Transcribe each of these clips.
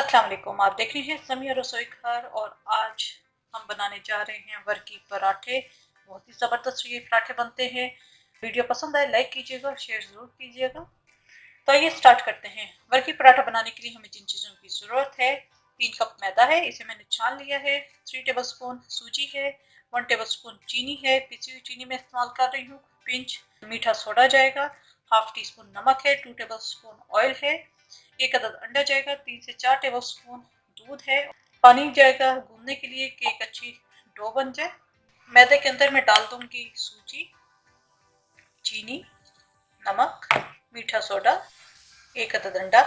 अस्सलाम वालेकुम। आप देख रही हैं समिया रसोई घर और आज हम बनाने जा रहे हैं वर्की पराठे। बहुत ही ज़बरदस्त ये पराठे बनते हैं। वीडियो पसंद आए लाइक कीजिएगा और शेयर ज़रूर कीजिएगा। तो आइए स्टार्ट करते हैं। वर्की पराठा बनाने के लिए हमें जिन चीज़ों की ज़रूरत है, 3 कप मैदा है, इसे मैंने छान लिया है। 3 टेबलस्पून सूजी है। 1 टेबलस्पून चीनी है, पिसी हुई चीनी में इस्तेमाल कर रही हूँ। पिंच मीठा सोडा जाएगा। हाफ टी स्पून नमक है। 2 टेबलस्पून ऑयल है। 1 अदद अंडा जाएगा। 3 से 4 टेबलस्पून दूध है। पानी जाएगा गूंदने के लिए कि एक अच्छी डो बन जाए। मैदे के अंदर मैं डाल दूंगी सूजी, चीनी, नमक, मीठा सोडा, 1 अदद अंडा।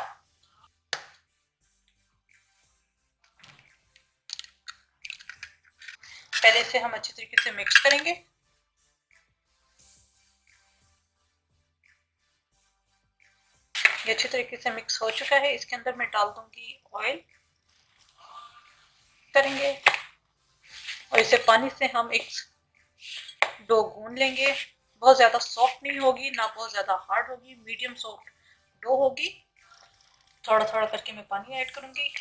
पहले इसे हम अच्छी तरीके से मिक्स करेंगे। ये अच्छी तरीके से मिक्स हो चुका है। इसके अंदर मैं डाल दूंगी ऑयल करेंगे और इसे पानी से हम एक डो गूंद लेंगे। बहुत ज़्यादा सॉफ्ट नहीं होगी, ना बहुत ज़्यादा हार्ड होगी, मीडियम सॉफ्ट डो होगी। थोड़ा थोड़ा करके मैं पानी ऐड करूंगी।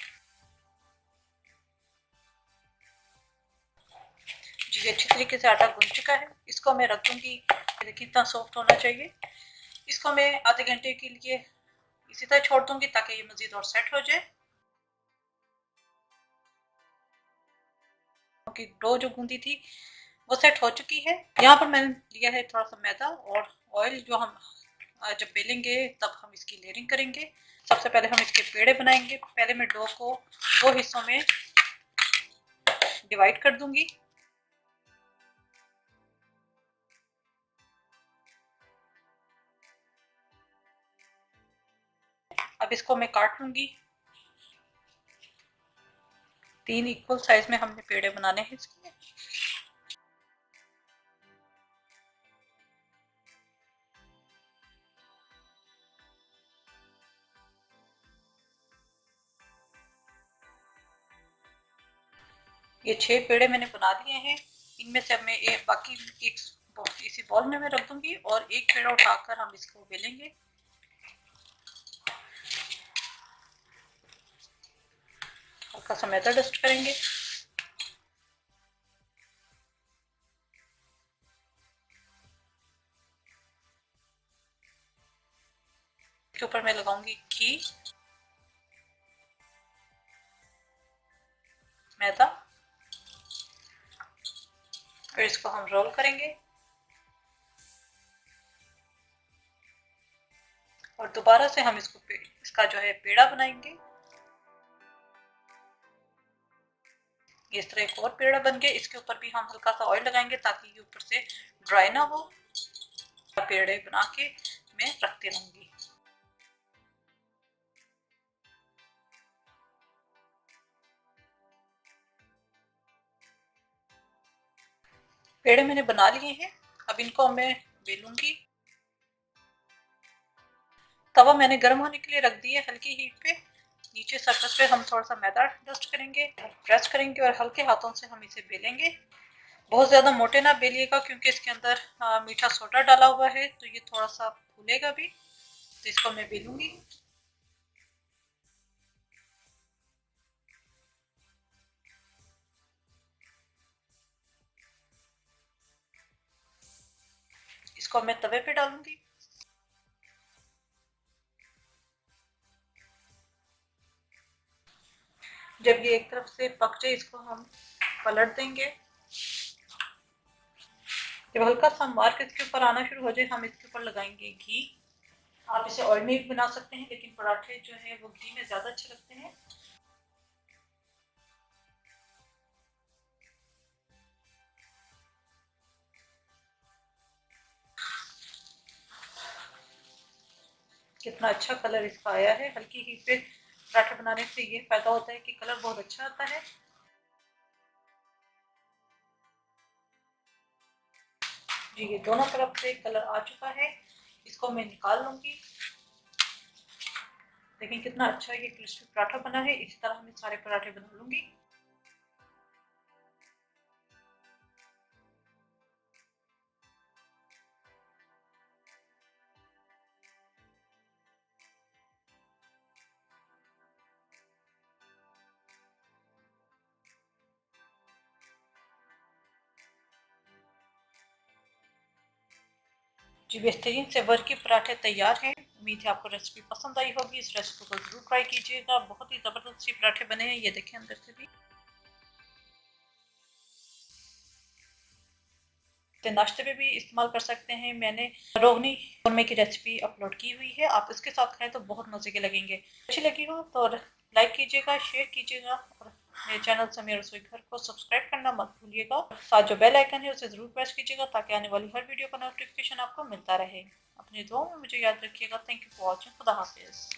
जी अच्छी तरीके से आटा गूंद चुका है। इसको मैं रख दूंगी। देखिए कितना सॉफ्ट होना चाहिए। इसको मैं आधे घंटे के लिए इसी तरह छोड़ दूंगी ताकि ये मजीद और सेट हो जाए। क्योंकि डो जो गूंदी थी वो सेट हो चुकी है। यहाँ पर मैंने लिया है थोड़ा सा मैदा और ऑयल, जो हम जब बेलेंगे तब हम इसकी लेयरिंग करेंगे। सबसे पहले हम इसके पेड़े बनाएंगे। पहले मैं डो को 2 हिस्सों में डिवाइड कर दूंगी। अब इसको मैं काट लूंगी। 3 इक्वल साइज में हमने पेड़े बनाने हैं इसके। ये 6 पेड़े मैंने बना लिए हैं। इनमें से अब मैं एक बाकी एक इसी बॉल में मैं रख दूंगी और एक पेड़ा उठाकर हम इसको बेलेंगे। हल्का सा मैदा डस्ट करेंगे। इसके ऊपर मैं लगाऊंगी घी, मैदा, फिर इसको हम रोल करेंगे और दोबारा से हम इसका जो है पेड़ा बनाएंगे। इस तरह एक और पेड़ा बन गया। इसके ऊपर भी हम हल्का सा ऑयल लगाएंगे ताकि ये ऊपर से ड्राई ना हो। पेड़े बना के मैं रखती रहूंगी। पेड़े मैंने बना लिए हैं। अब इनको मैं बेलूंगी। तवा मैंने गर्म होने के लिए रख दिया हल्की हीट पे। नीचे सरफेस पे हम थोड़ा सा मैदा डस्ट करेंगे, प्रेस करेंगे और हल्के हाथों से हम इसे बेलेंगे। बहुत ज़्यादा मोटे ना बेलिएगा क्योंकि इसके अंदर मीठा सोडा डाला हुआ है तो ये थोड़ा सा फूलेगा भी। तो इसको मैं बेलूंगी। इसको मैं तवे पे डालूंगी। जब ये एक तरफ से पक जाए इसको हम पलट देंगे। जब हल्का सा मार्क इसके ऊपर आना शुरू हो जाए हम इसके ऊपर लगाएंगे घी। आप इसे ऑयल में भी बना सकते हैं लेकिन पराठे जो है वो घी में ज़्यादा अच्छे लगते हैं। कितना अच्छा कलर इसका आया है। हल्की हीट पे पराठा बनाने से ये फायदा होता है कि कलर बहुत अच्छा आता है। जी ये दोनों तरफ से कलर आ चुका है। इसको मैं निकाल लूंगी। देखिए कितना अच्छा ये क्रिस्पी पराठा बना है। इसी तरह मैं सारे पराठे बना लूंगी। जी बेहतरीन से वर्की पराठे तैयार हैं। उम्मीद है आपको रेसिपी पसंद आई होगी। इस रेसिपी को ज़रूर ट्राई कीजिएगा। बहुत ही ज़बरदस्त सी पराठे बने हैं, ये देखें अंदर से भी। तो नाश्ते में भी इस्तेमाल कर सकते हैं। मैंने रोगनी कौरमे की रेसिपी अपलोड की हुई है, आप इसके साथ खाएं तो बहुत मज़े के लगेंगे। अच्छी लगी हो तो लाइक कीजिएगा, शेयर कीजिएगा और मेरे चैनल समीरा रसोई घर को सब्सक्राइब करना मत भूलिएगा। साथ जो बेल आइकन है उसे ज़रूर प्रेस कीजिएगा ताकि आने वाली हर वीडियो का नोटिफिकेशन आपको मिलता रहे। अपनी दुआओं में मुझे याद रखिएगा। Thank you for watching. खुदा हाफिज़।